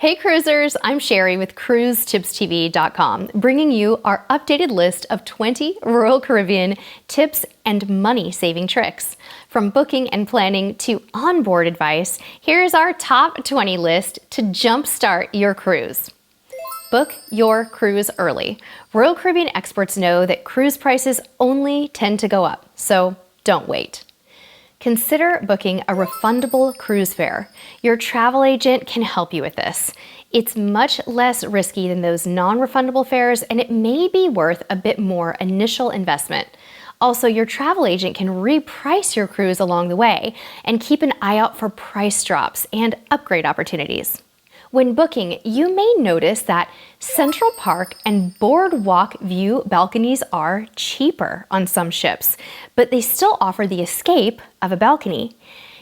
Hey cruisers, I'm Sherry with CruiseTipsTV.com, bringing you our updated list of 20 Royal Caribbean tips and money-saving tricks. From booking and planning to onboard advice, here's our top 20 list to jumpstart your cruise. Book your cruise early. Royal Caribbean experts know that cruise prices only tend to go up, so don't wait. Consider booking a refundable cruise fare. Your travel agent can help you with this. It's much less risky than those non-refundable fares, and it may be worth a bit more initial investment. Also, your travel agent can reprice your cruise along the way and keep an eye out for price drops and upgrade opportunities. When booking, you may notice that Central Park and Boardwalk View balconies are cheaper on some ships, but they still offer the escape of a balcony.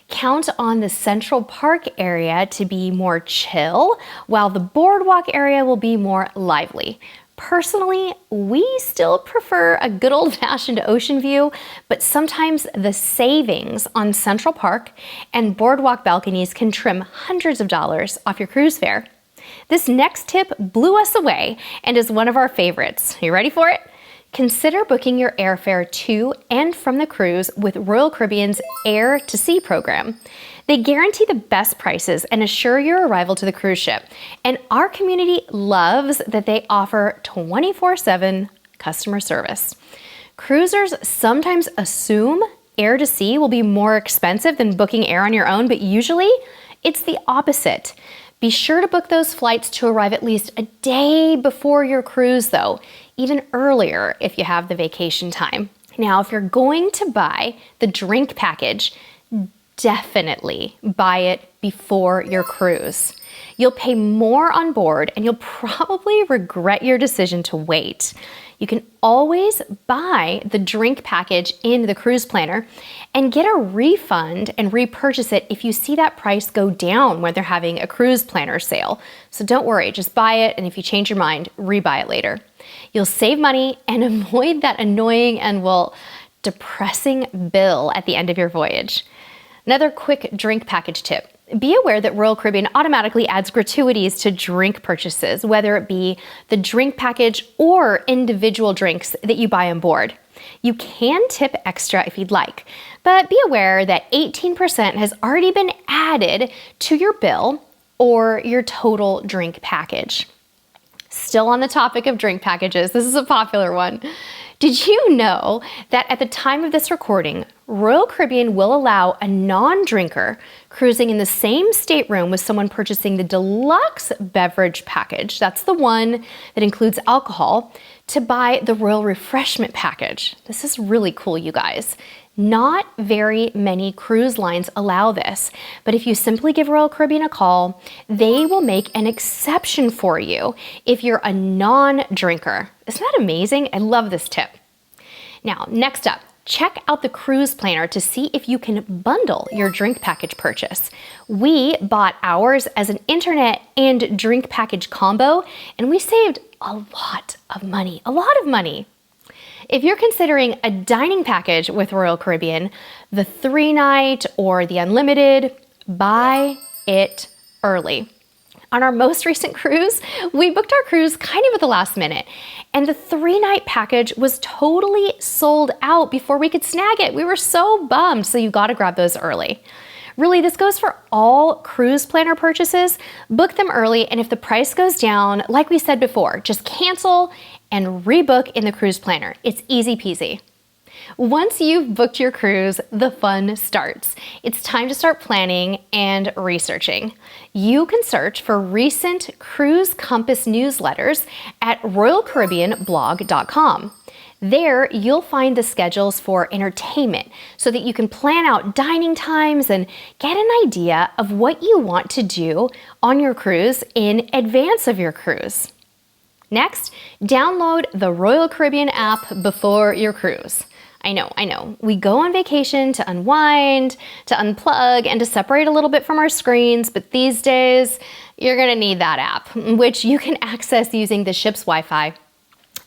Count on the Central Park area to be more chill, while the Boardwalk area will be more lively. Personally, we still prefer a good old-fashioned ocean view, but sometimes the savings on Central Park and Boardwalk balconies can trim hundreds of dollars off your cruise fare. This next tip blew us away and is one of our favorites. You ready for it? Consider booking your airfare to and from the cruise with Royal Caribbean's Air to Sea program. They guarantee the best prices and assure your arrival to the cruise ship. And our community loves that they offer 24/7 customer service. Cruisers sometimes assume air to sea will be more expensive than booking air on your own, but usually it's the opposite. Be sure to book those flights to arrive at least a day before your cruise though, even earlier if you have the vacation time. Now, if you're going to buy the drink package, definitely buy it before your cruise. You'll pay more on board and you'll probably regret your decision to wait. You can always buy the drink package in the cruise planner and get a refund and repurchase it if you see that price go down when they're having a cruise planner sale. So don't worry, just buy it, and if you change your mind, rebuy it later. You'll save money and avoid that annoying and, well, depressing bill at the end of your voyage. Another quick drink package tip. Be aware that Royal Caribbean automatically adds gratuities to drink purchases, whether it be the drink package or individual drinks that you buy on board. You can tip extra if you'd like, but be aware that 18% has already been added to your bill or your total drink package. Still on the topic of drink packages, this is a popular one. Did you know that at the time of this recording, Royal Caribbean will allow a non-drinker cruising in the same stateroom with someone purchasing the deluxe beverage package, that's the one that includes alcohol, to buy the Royal Refreshment package? This is really cool, you guys. Not very many cruise lines allow this, but if you simply give Royal Caribbean a call, they will make an exception for you if you're a non-drinker. Isn't that amazing? I love this tip. Now, next up, check out the cruise planner to see if you can bundle your drink package purchase. We bought ours as an internet and drink package combo, and we saved a lot of money, If you're considering a dining package with Royal Caribbean, the 3-night or the unlimited, buy it early. On our most recent cruise, we booked our cruise kind of at the last minute, and the 3-night package was totally sold out before we could snag it. We were so bummed, so you gotta grab those early. Really, this goes for all cruise planner purchases. Book them early, and if the price goes down, like we said before, just cancel and rebook in the cruise planner. It's easy peasy. Once you've booked your cruise, the fun starts. It's time to start planning and researching. You can search for recent Cruise Compass newsletters at royalcaribbeanblog.com. There, you'll find the schedules for entertainment so that you can plan out dining times and get an idea of what you want to do on your cruise in advance of your cruise. Next, download the Royal Caribbean app before your cruise. I know. We go on vacation to unwind, to unplug, and to separate a little bit from our screens, but these days, you're gonna need that app, which you can access using the ship's Wi-Fi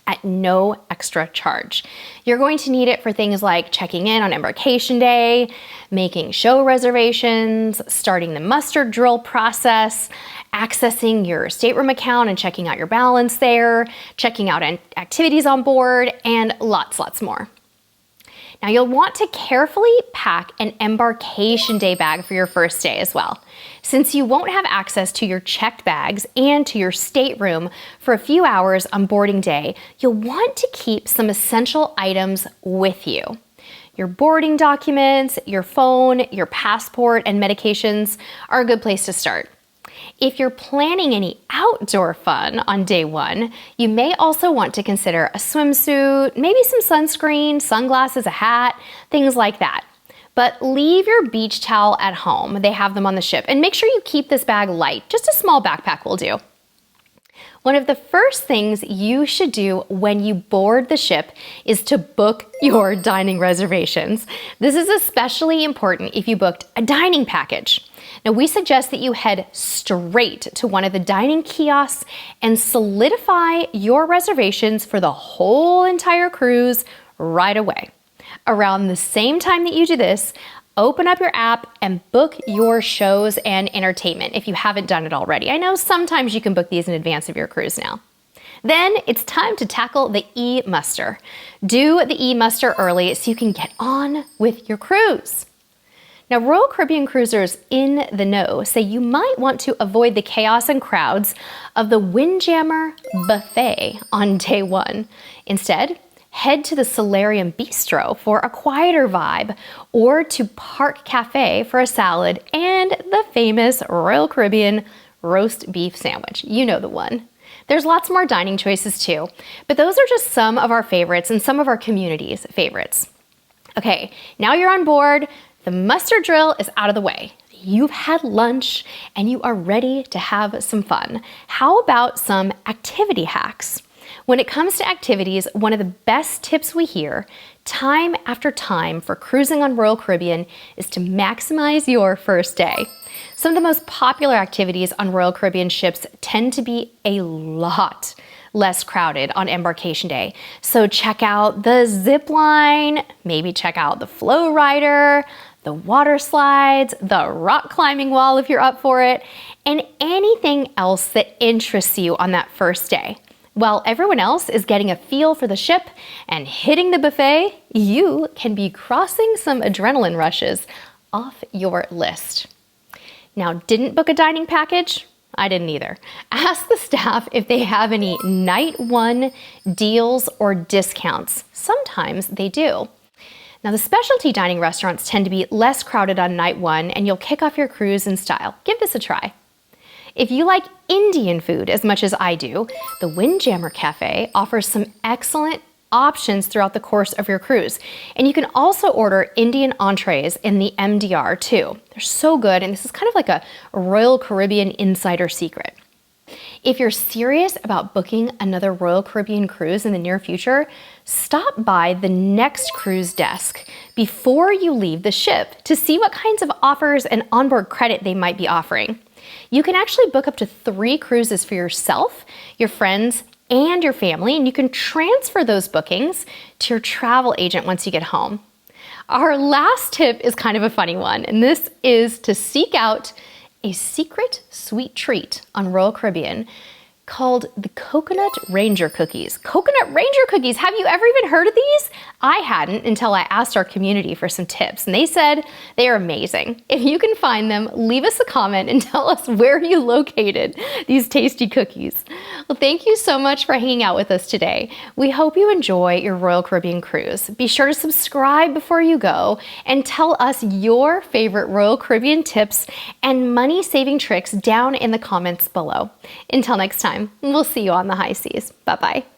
at no extra charge. You're going to need it for things like checking in on embarkation day, making show reservations, starting the muster drill process, accessing your stateroom account and checking out your balance there, checking out activities on board, and lots more. Now you'll want to carefully pack an embarkation day bag for your first day as well. Since you won't have access to your checked bags and to your stateroom for a few hours on boarding day, you'll want to keep some essential items with you. Your boarding documents, your phone, your passport, and medications are a good place to start. If you're planning any outdoor fun on day one, you may also want to consider a swimsuit, maybe some sunscreen, sunglasses, a hat, things like that. But leave your beach towel at home. They have them on the ship. And make sure you keep this bag light. Just a small backpack will do. One of the first things you should do when you board the ship is to book your dining reservations. This is especially important if you booked a dining package. Now, we suggest that you head straight to one of the dining kiosks and solidify your reservations for the whole entire cruise right away. Around the same time that you do this, open up your app and book your shows and entertainment if you haven't done it already. I know sometimes you can book these in advance of your cruise now. Then it's time to tackle the e-muster. Do the e-muster early so you can get on with your cruise. Now, Royal Caribbean cruisers in the know say you might want to avoid the chaos and crowds of the Windjammer buffet on day one. Instead, head to the Solarium Bistro for a quieter vibe, or to Park Cafe for a salad and the famous Royal Caribbean roast beef sandwich. You know the one. There's lots more dining choices too, but those are just some of our favorites and some of our community's favorites. Okay, now you're on board. The muster drill is out of the way. You've had lunch and you are ready to have some fun. How about some activity hacks? When it comes to activities, one of the best tips we hear time after time for cruising on Royal Caribbean is to maximize your first day. Some of the most popular activities on Royal Caribbean ships tend to be a lot less crowded on embarkation day. So check out the zip line, maybe check out the flow rider, the water slides, the rock climbing wall if you're up for it, and anything else that interests you on that first day. While everyone else is getting a feel for the ship and hitting the buffet, you can be crossing some adrenaline rushes off your list. Now, didn't book a dining package? I didn't either. Ask the staff if they have any night one deals or discounts. Sometimes they do. Now, the specialty dining restaurants tend to be less crowded on night one, and you'll kick off your cruise in style. Give this a try. If you like Indian food as much as I do, the Windjammer Cafe offers some excellent options throughout the course of your cruise. And you can also order Indian entrees in the MDR too. They're so good, and this is kind of like a Royal Caribbean insider secret. If you're serious about booking another Royal Caribbean cruise in the near future, stop by the next cruise desk before you leave the ship to see what kinds of offers and onboard credit they might be offering. You can actually book up to 3 cruises for yourself, your friends, and your family, and you can transfer those bookings to your travel agent once you get home. Our last tip is kind of a funny one, and this is to seek out a secret sweet treat on Royal Caribbean called the Coconut Ranger Cookies. Coconut Ranger Cookies, have you ever even heard of these? I hadn't until I asked our community for some tips, and they said they are amazing. If you can find them, leave us a comment and tell us where you located these tasty cookies. Well, thank you so much for hanging out with us today. We hope you enjoy your Royal Caribbean cruise. Be sure to subscribe before you go and tell us your favorite Royal Caribbean tips and money-saving tricks down in the comments below. Until next time, we'll see you on the high seas. Bye-bye.